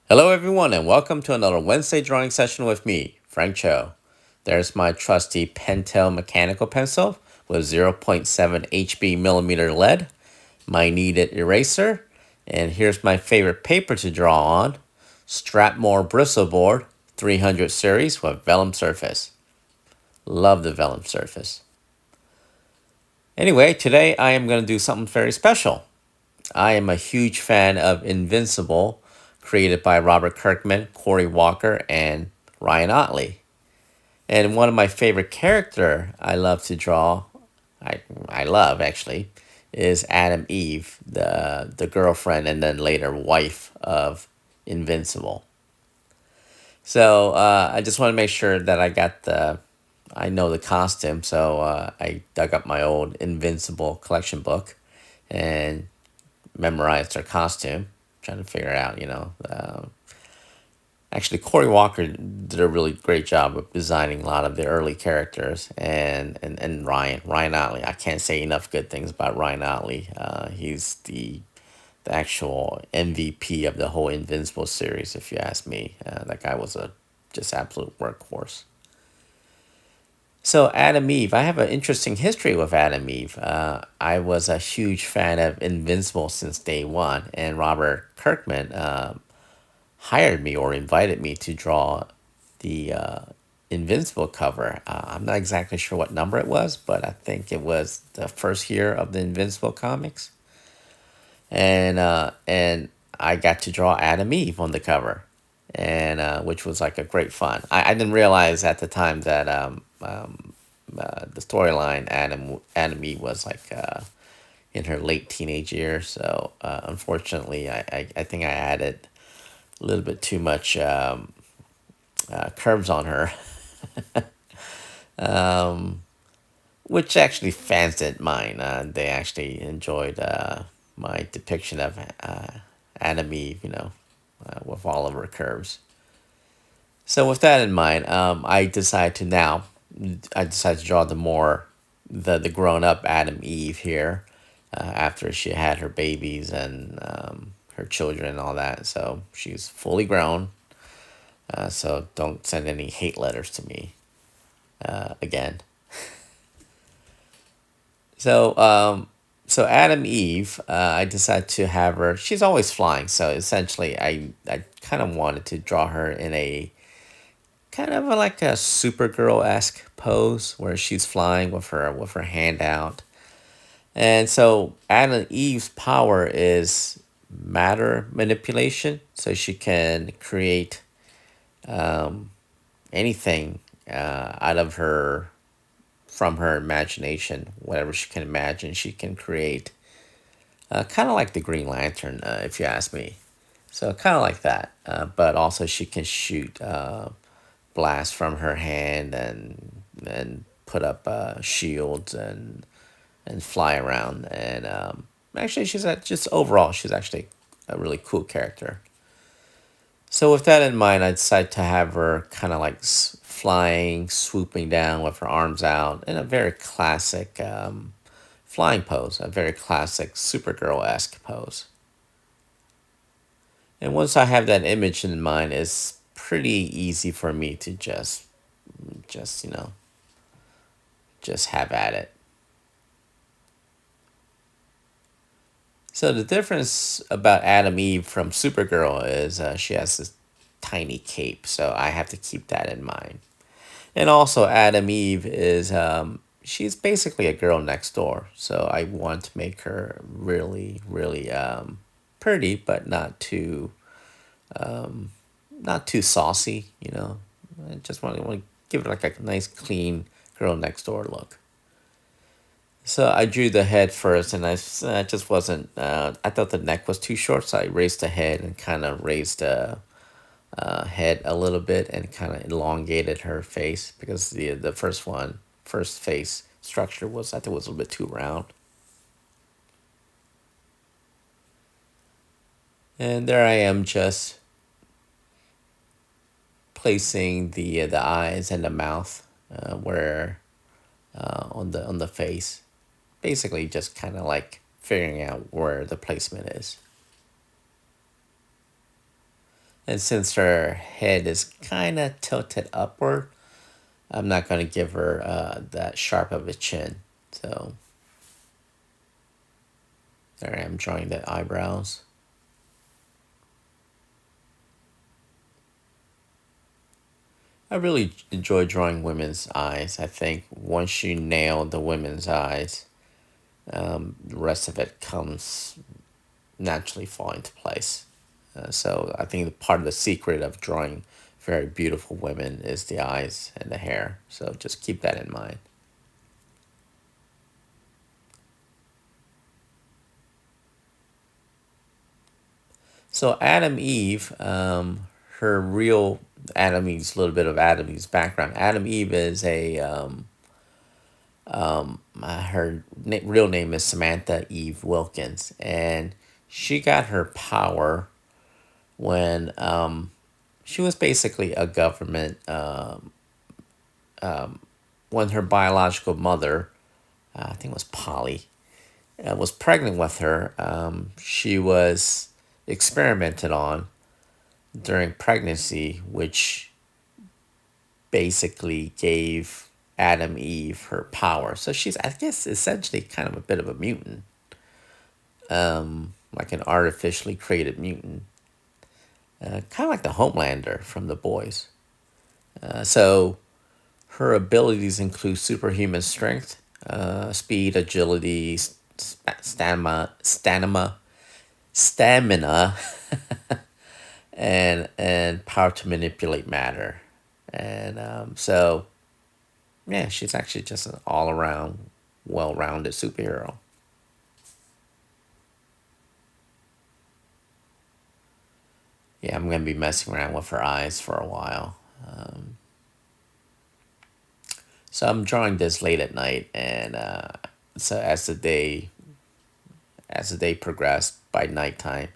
Hello, everyone, and welcome to another Wednesday drawing session with me, Frank Cho. There's my trusty Pentel mechanical pencil with zero point 0.7 HB millimeter lead, my kneaded eraser, and here's my favorite paper to draw on, Strathmore Bristolboard 300 series with vellum surface. Love the vellum surface. Anyway, today I am going to do something very special. I am a huge fan of Invincible, created by Robert Kirkman, Corey Walker, and Ryan Otley. And one of my favorite character I love to draw, I I love actually, is Adam Eve, the girlfriend and then later wife of Invincible. So I just want to make sure that I know the costume. So I dug up my old Invincible collection book and memorized her costume, trying to figure out, actually, Corey Walker did a really great job of designing a lot of the early characters, and Ryan Otley. I can't say enough good things about Ryan Otley. He's the actual MVP of the whole Invincible series, if you ask me. That guy was a just absolute workhorse. So Adam Eve, I have an interesting history with Adam Eve. I was a huge fan of Invincible since day one, and Robert Kirkman hired me or invited me to draw the Invincible cover. I'm not exactly sure what number it was, but I think it was the first year of the Invincible comics, and I got to draw Adam Eve on the cover, and which was like a great fun. I didn't realize at the time that the storyline Adam Eve was like in her late teenage years. So unfortunately, I think I added a little bit too much curves on her, which actually fans didn't mind. They actually enjoyed my depiction of Adam Eve, with all of her curves. So with that in mind, I decided to draw the grown up Adam Eve here, after she had her babies and her children and all that. So she's fully grown. So don't send any hate letters to me again. So so Adam Eve, I decided to have her. She's always flying, so essentially, I kind of wanted to draw her in a kind of like a Supergirl esque pose where she's flying with her hand out. And so Adam Eve's power is matter manipulation, so she can create anything out of her from her imagination, whatever she can imagine, she can create. Kind of like the Green Lantern, if you ask me. So kind of like that, but also she can shoot blasts from her hand and put up shields and fly around. And actually, just overall, she's actually a really cool character. So with that in mind, I decided to have her kind of like flying, swooping down with her arms out in a very classic flying pose, a very classic Supergirl esque pose. And once I have that image in mind, it's pretty easy for me to just just have at it. So the difference about Adam Eve from Supergirl is she has this tiny cape, so I have to keep that in mind. And also, Adam Eve is she's basically a girl next door, so I want to make her really, really pretty, but not too saucy. I just want to give it like a nice, clean girl next door look. So I drew the head first, and I just wasn't. I thought the neck was too short, so I raised the head and kind of raised the head a little bit and kind of elongated her face because the first face structure was, I think, was a little bit too round. And there I am, just placing the eyes and the mouth where on the face, basically just kind of like figuring out where the placement is. And since her head is kind of tilted upward, I'm not going to give her that sharp of a chin. So there I am drawing the eyebrows. I really enjoy drawing women's eyes. I think once you nail the women's eyes, the rest of it comes naturally fall into place. So I think part of the secret of drawing very beautiful women is the eyes and the hair. So just keep that in mind. So Adam Eve, her real Adam Eve's a little bit of Adam Eve's background. Adam Eve is a her real name is Samantha Eve Wilkins, and she got her power when she was basically a government when her biological mother, I think it was Polly, was pregnant with her. She was experimented on during pregnancy, which basically gave Adam Eve her power. So she's, I guess, essentially kind of a bit of a mutant, like an artificially created mutant, kind of like the Homelander from The Boys. So her abilities include superhuman strength, speed, agility, stamina, and power to manipulate matter. And so, yeah, she's actually just an all around, well rounded superhero. Yeah, I'm gonna be messing around with her eyes for a while. So I'm drawing this late at night, and so as the day progressed by nighttime,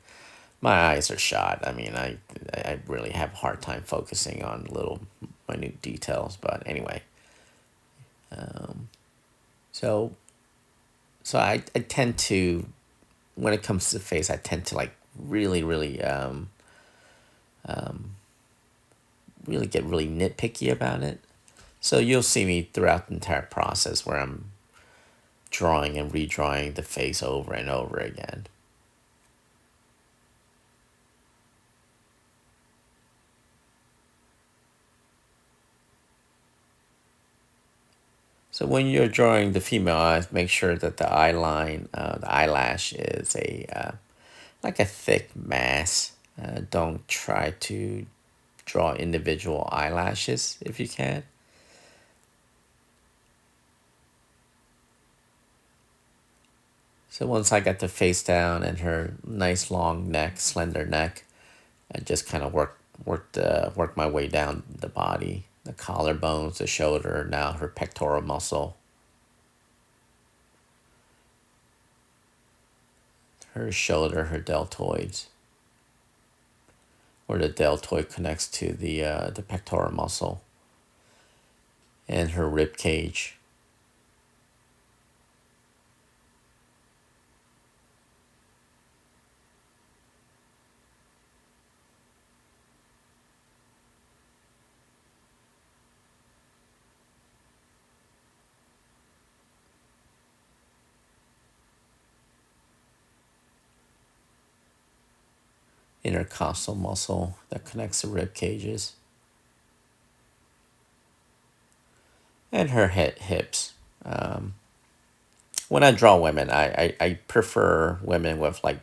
my eyes are shot. I mean, I really have a hard time focusing on little minute details. But anyway, so I tend to, when it comes to the face, I tend to like really really get really nitpicky about it. So you'll see me throughout the entire process where I'm drawing and redrawing the face over and over again. So when you're drawing the female eyes, make sure that the eye line, the eyelash is a like a thick mass. Don't try to draw individual eyelashes if you can. So once I got the face down and her nice long neck, slender neck, I just kind of worked my way down the body, the collarbones, the shoulder, now her pectoral muscle, her shoulder, her deltoids, where the deltoid connects to the pectoral muscle, and her rib cage. Intercostal muscle that connects the rib cages, and her hips. When I draw women, I prefer women with like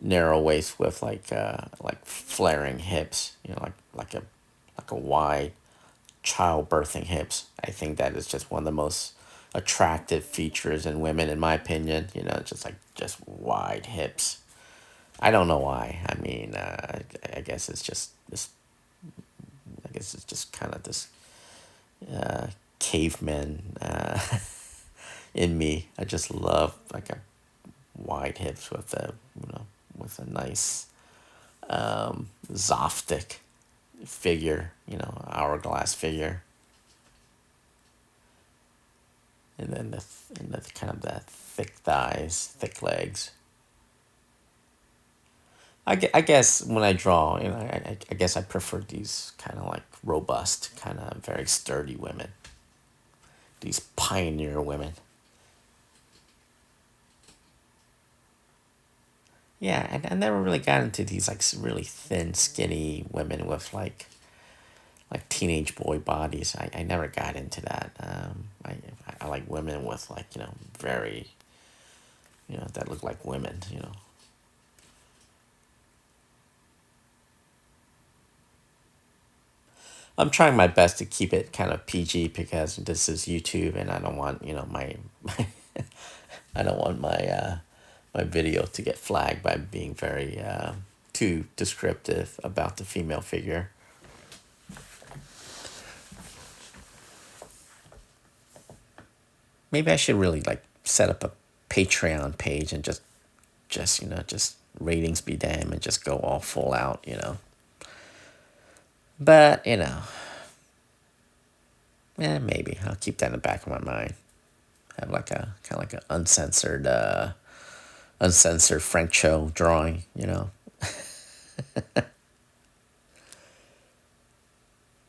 narrow waist with like flaring hips. You know, like a wide childbirthing hips. I think that is just one of the most attractive features in women, in my opinion. You know, just wide hips. I don't know why. I mean, I guess it's just this. I guess it's just kind of this caveman in me. I just love like a wide hips with a with a nice Zoftic figure, hourglass figure, and then and the kind of the thick thighs, thick legs. I guess when I draw, I guess I prefer these kind of like robust, kind of very sturdy women. These pioneer women. Yeah, and I never really got into these like really thin, skinny women with like teenage boy bodies. I never got into that. I like women with like very that look like women. I'm trying my best to keep it kind of PG because this is YouTube and I don't want my I don't want my video to get flagged by being very too descriptive about the female figure. Maybe I should really like set up a Patreon page and just ratings be damned and just go all full out. But maybe I'll keep that in the back of my mind. Have like a kind of like an uncensored French show drawing.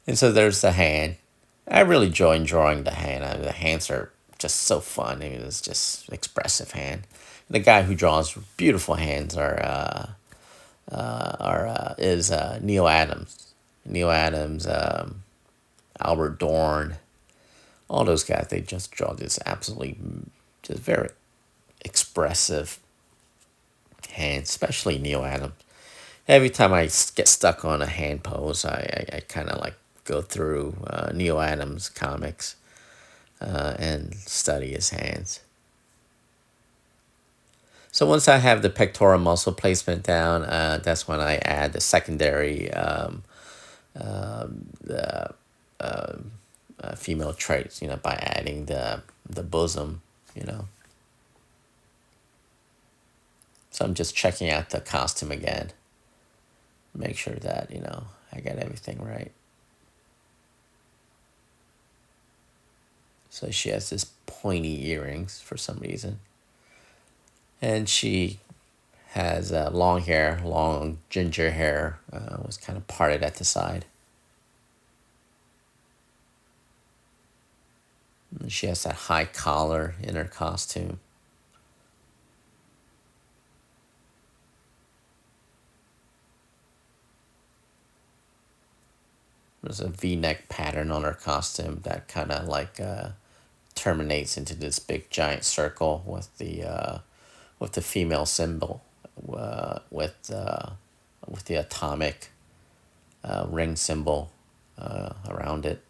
And so there's the hand. I really enjoy drawing the hand. The hands are just so fun. I mean, it's just expressive hand. The guy who draws beautiful hands is Neil Adams. Neil Adams, Albert Dorn, all those guys. They just draw this absolutely just very expressive hands, especially Neil Adams. Every time I get stuck on a hand pose, I kind of like go through Neil Adams comics and study his hands. So once I have the pectoral muscle placement down, that's when I add the secondary female traits. By adding the bosom. You know, so I'm just checking out the costume again, make sure that I got everything right. So she has this pointy earrings for some reason, and she has long hair, long ginger hair, was kind of parted at the side. And she has that high collar in her costume. There's a V-neck pattern on her costume that kind of like terminates into this big giant circle with the female symbol, with the atomic ring symbol around it.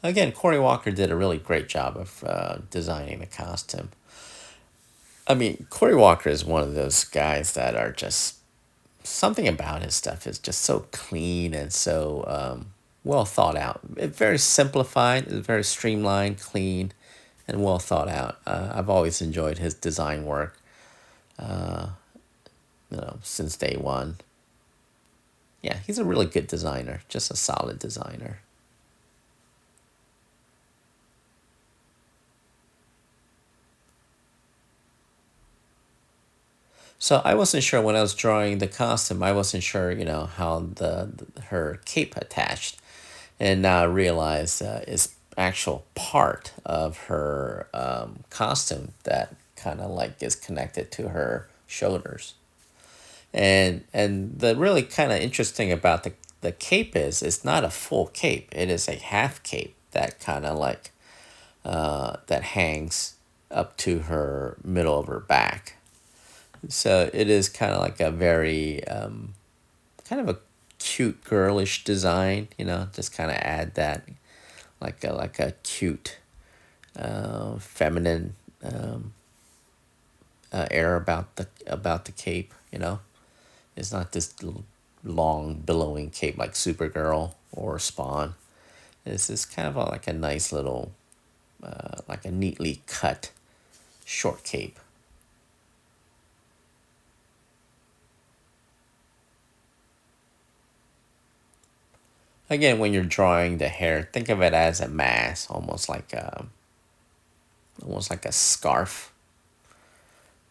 Again, Corey Walker did a really great job of designing the costume. I mean, Corey Walker is one of those guys that are just something about his stuff is just so clean and so well thought out. Very simplified, very streamlined, clean, and well thought out. I've always enjoyed his design work, since day one. Yeah, he's a really good designer, just a solid designer. So I wasn't sure when I was drawing the costume. I wasn't sure, how her cape attached, and now I realize it's actual part of her costume that kind of like is connected to her shoulders. And the really kind of interesting about the cape is it's not a full cape. It is a half cape that kind of like that hangs up to her middle of her back. So it is kind of like a very kind of a cute girlish design. Just kind of add that like a cute feminine air about the cape. It's not this long billowing cape like Supergirl or Spawn. It's just kind of like a nice little like a neatly cut short cape. Again, when you're drawing the hair, think of it as a mass, almost like a scarf.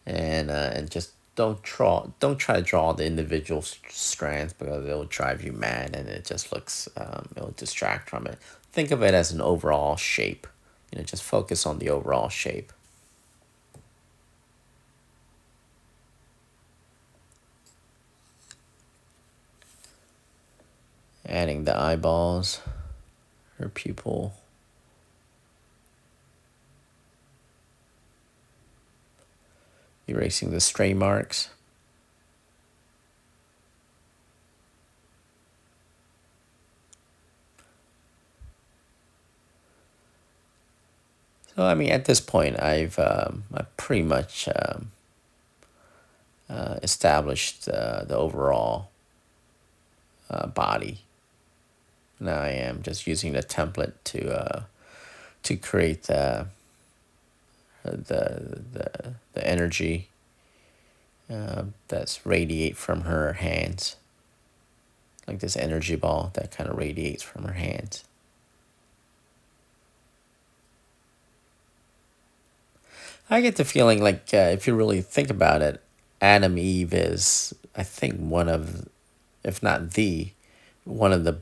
and just don't try to draw the individual strands because it'll drive you mad and it just looks it'll distract from it. Think of it as an overall shape. Just focus on the overall shape. Adding the eyeballs, her pupil, erasing the stray marks. So I mean, at this point, I pretty much established the overall body. Now I am just using the template to create the energy that's radiate from her hands, like this energy ball that kind of radiates from her hands. I get the feeling like if you really think about it, Adam Eve is, I think, one of, if not the, one of the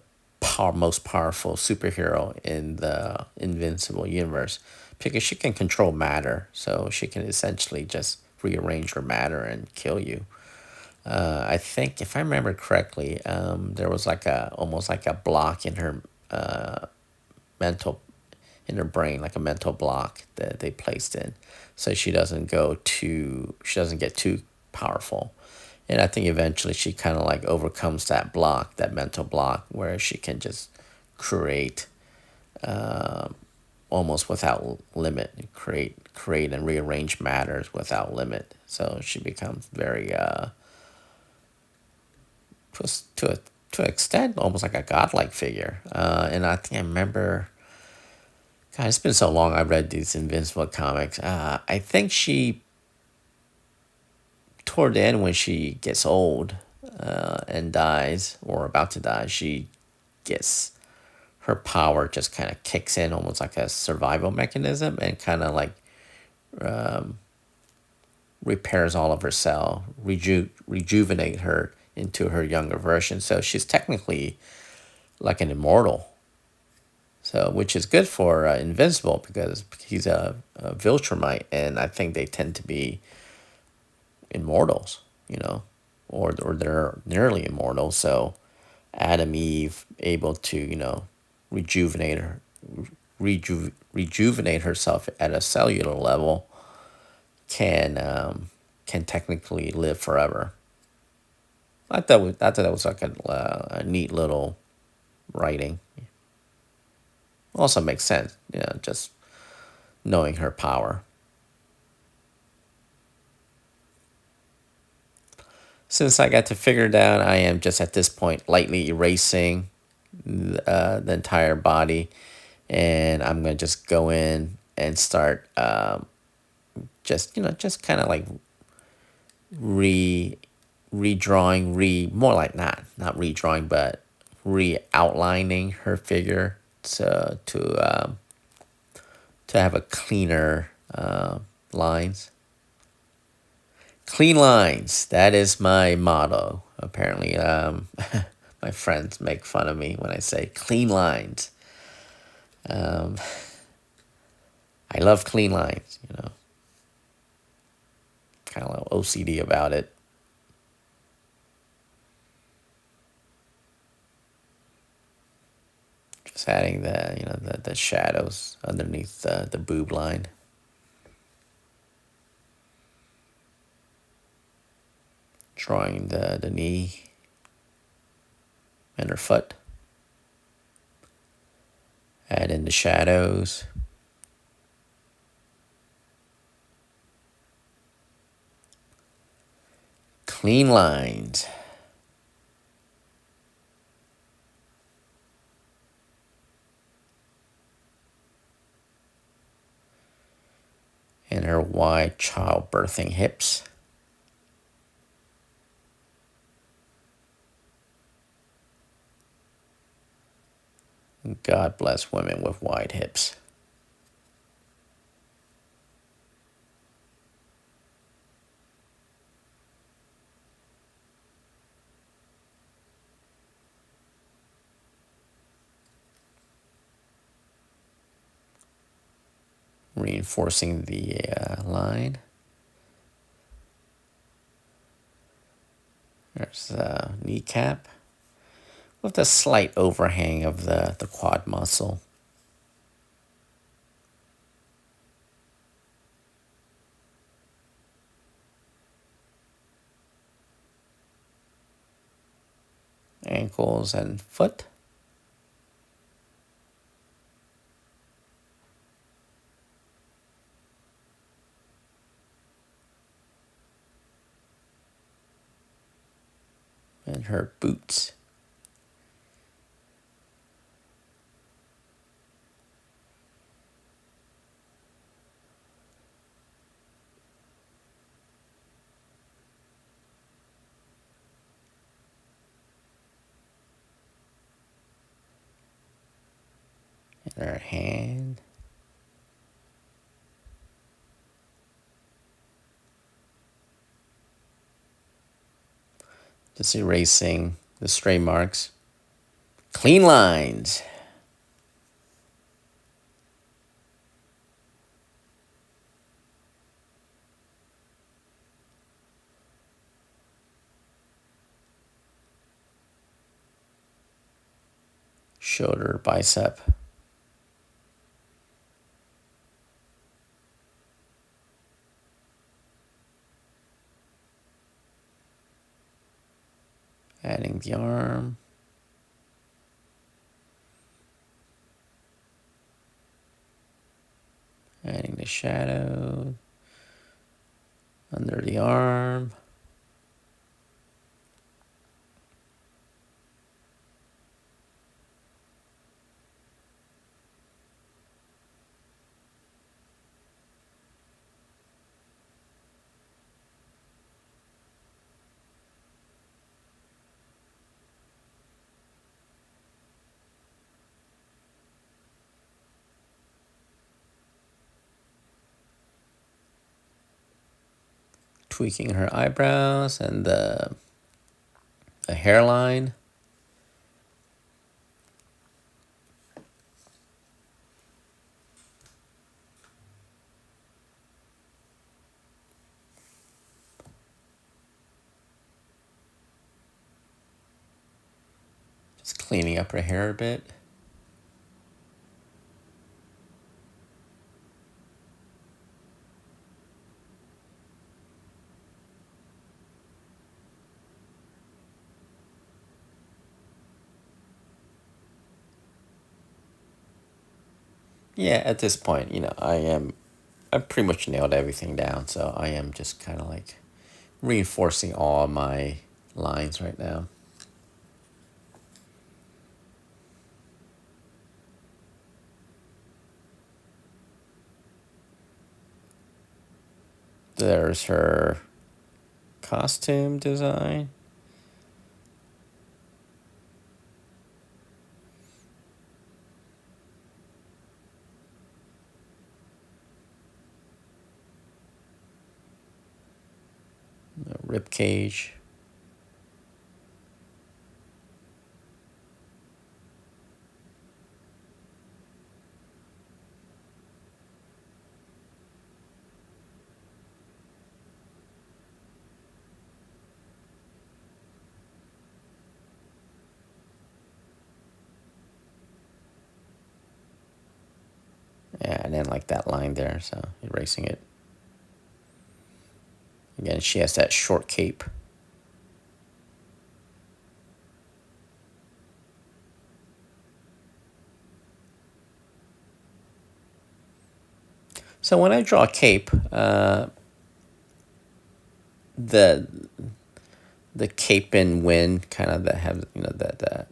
most powerful superhero in the Invincible universe because she can control matter, so she can essentially just rearrange her matter and kill you. I think, if I remember correctly, there was like a almost like a block in her mental in her brain, like a mental block that they placed in, so she doesn't get too powerful. And I think eventually she kind of like overcomes that block, that mental block, where she can just create almost without limit, create and rearrange matters without limit. So she becomes very to a to an extent almost like a godlike figure. And I think I remember, God, it's been so long I read these Invincible comics. I think she, toward the end when she gets old and dies, or about to die, she gets, her power just kind of kicks in almost like a survival mechanism and kind of like repairs all of her cell, rejuvenate her into her younger version. So she's technically like an immortal. So, which is good for Invincible because he's a Viltrumite, and I think they tend to be immortals, or they're nearly immortal. So, Adam Eve able to rejuvenate her, rejuvenate herself at a cellular level can technically live forever. I thought that was like a neat little writing. Also makes sense, just knowing her power. Since I got to figure it out, I am just at this point lightly erasing the entire body, and I'm gonna just go in and start just kind of like re redrawing, more like not redrawing, but re outlining her figure to have a cleaner lines. Clean lines. That is my motto. Apparently, my friends make fun of me when I say clean lines. Um, I love clean lines. Kind of like OCD about it. Just adding the shadows underneath the boob line. Drawing the knee and her foot. Add in the shadows. Clean lines. And her wide childbirthing hips. God bless women with wide hips. reinforcing the line. There's the kneecap with a slight overhang of the quad muscle. Ankles and foot. And her boots. And her hand. Just erasing the stray marks. Clean lines. Shoulder, bicep. Adding the arm. Adding the shadow. Under the arm. Tweaking her eyebrows and the hairline. Just cleaning up her hair a bit. Yeah, at this point, I pretty much nailed everything down, so I am just kind of like reinforcing all my lines right now. There's her costume design. Rib cage. Yeah, I didn't like that line there, so erasing it. Again, she has that short cape. So when I draw a cape, the the cape and wind kind of that have that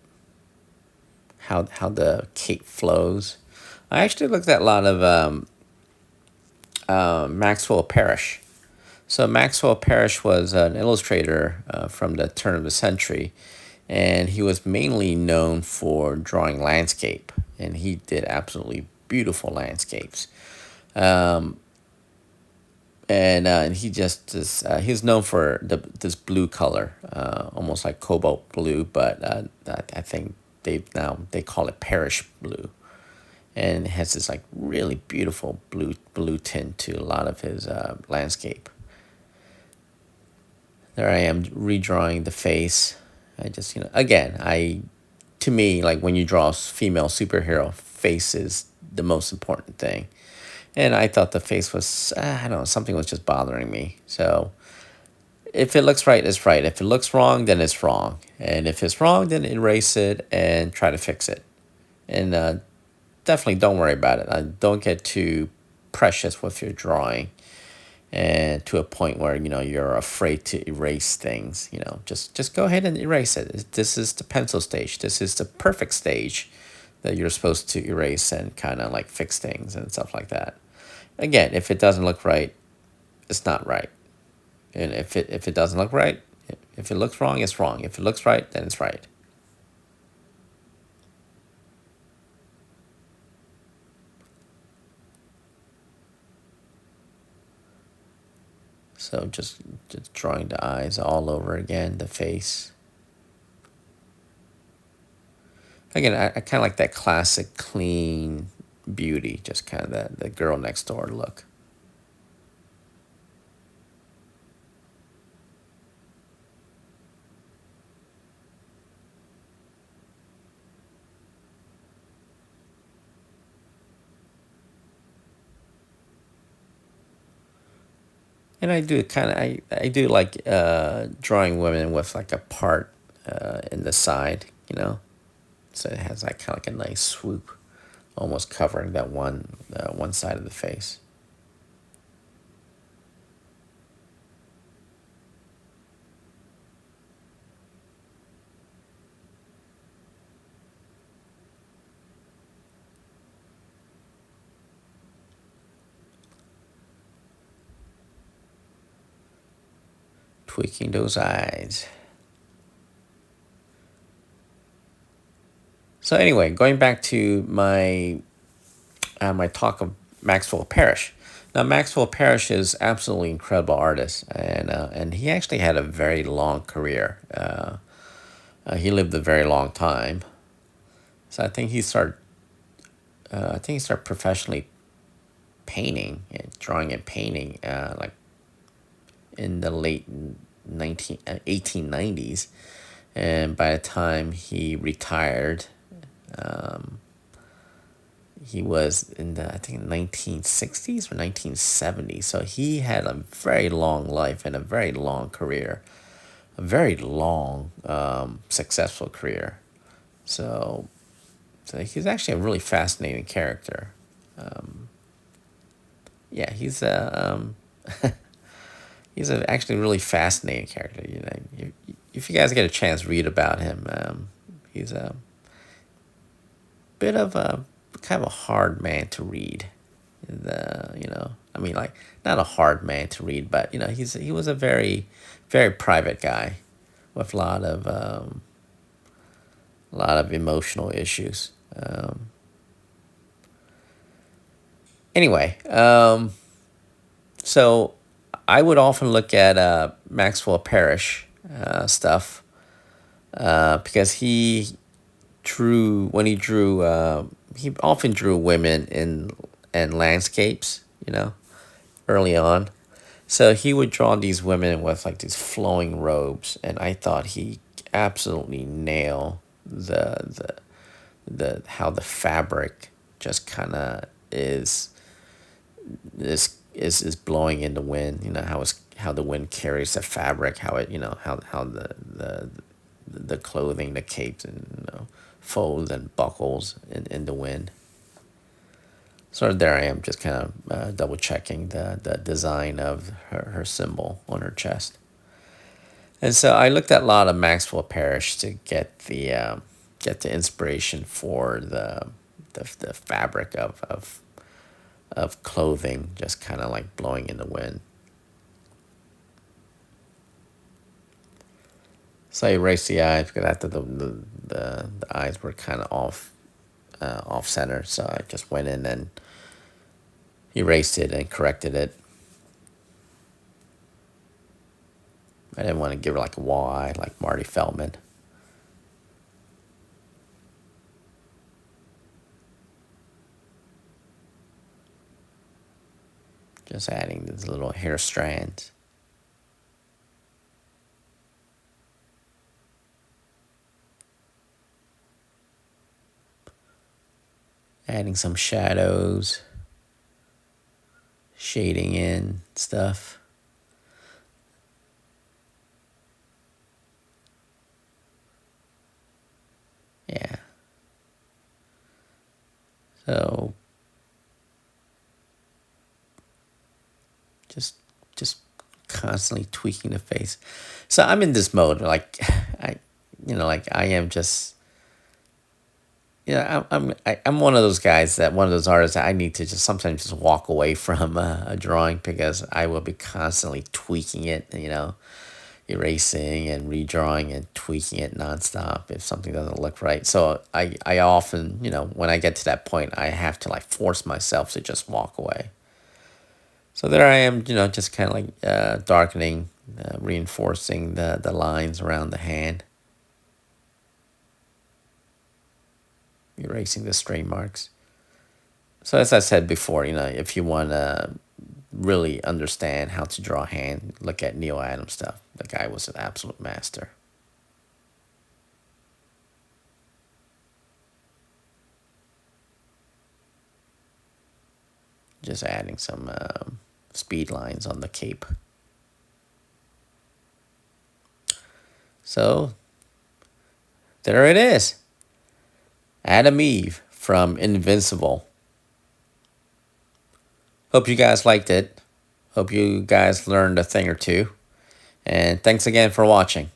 how the cape flows. I actually looked at a lot of Maxwell Parrish. So Maxwell Parrish was an illustrator from the turn of the century, and he was mainly known for drawing landscape, and he did absolutely beautiful landscapes. Um, and he just is he's known for this blue color, almost like cobalt blue, but I think they call it Parrish blue, and it has this like really beautiful blue tint to a lot of his landscape. There I am redrawing the face. I just, again, to me, like when you draw a female superhero, face is the most important thing. And I thought the face was, I don't know, something was just bothering me. So if it looks right, it's right. If it looks wrong, then it's wrong. And if it's wrong, then erase it and try to fix it. And definitely don't worry about it. Don't get too precious with your drawing and to a point where you're afraid to erase things. Just go ahead and erase it. This is the pencil stage. This is the perfect stage that you're supposed to erase and kind of like fix things and stuff like that. Again, if it doesn't look right, it's not right. And if it doesn't look right, if it looks wrong, it's wrong. If it looks right, then it's right. So just drawing the eyes all over again, the face. Again, I kind of like that classic clean beauty, just kind of the girl next door look. And I do like drawing women with like a part in the side, so it has like kind of like a nice swoop, almost covering that one side of the face. Tweaking those eyes. So anyway, going back to my talk of Maxwell Parrish. Now Maxwell Parrish is absolutely incredible artist, and he actually had a very long career. He lived a very long time. So I think he started professionally painting, drawing and painting, like in the late 1890s. And by the time he retired, he was in the, I think, 1960s or 1970s. So he had a very long life and a very long career, a very long, successful career. So, so he's actually a really fascinating character. Yeah, he's a actually really fascinating character. If you guys get a chance, read about him. He's a bit of a kind of a hard man to read. I mean, like not a hard man to read, but he was a very private guy with a lot of emotional issues. Anyway, so I would often look at Maxwell Parrish stuff because he often drew women in and landscapes, early on. So he would draw these women with like these flowing robes, and I thought he absolutely nailed the how the fabric just kind of is blowing in the wind. How the wind carries the fabric, how it how the clothing, the capes, and folds and buckles in the wind. So there I am, just kind of double checking the design of her symbol on her chest. And so I looked at a lot of Maxwell Parrish to get the inspiration for the fabric of clothing, just kind of like blowing in the wind. So I erased the eyes because after the eyes were kind of off center. So I just went in and erased it and corrected it. I didn't want to give her like a wall eye like Marty Feldman. Just adding these little hair strands. Adding some shadows, shading in stuff. Yeah. So just just constantly tweaking the face. So I'm in this mode like I like I am just I'm one of those guys that one of those artists that I need to just sometimes just walk away from a drawing because I will be constantly tweaking it, erasing and redrawing and tweaking it nonstop if something doesn't look right. So I often, when I get to that point, I have to like force myself to just walk away. So there I am, just kind of like darkening, reinforcing the lines around the hand, erasing the stray marks. So as I said before, if you want to really understand how to draw a hand, look at Neil Adams stuff. The guy was an absolute master. Just adding some speed lines on the cape. So there it is. Adam Eve from Invincible. Hope you guys liked it. Hope you guys learned a thing or two. And thanks again for watching.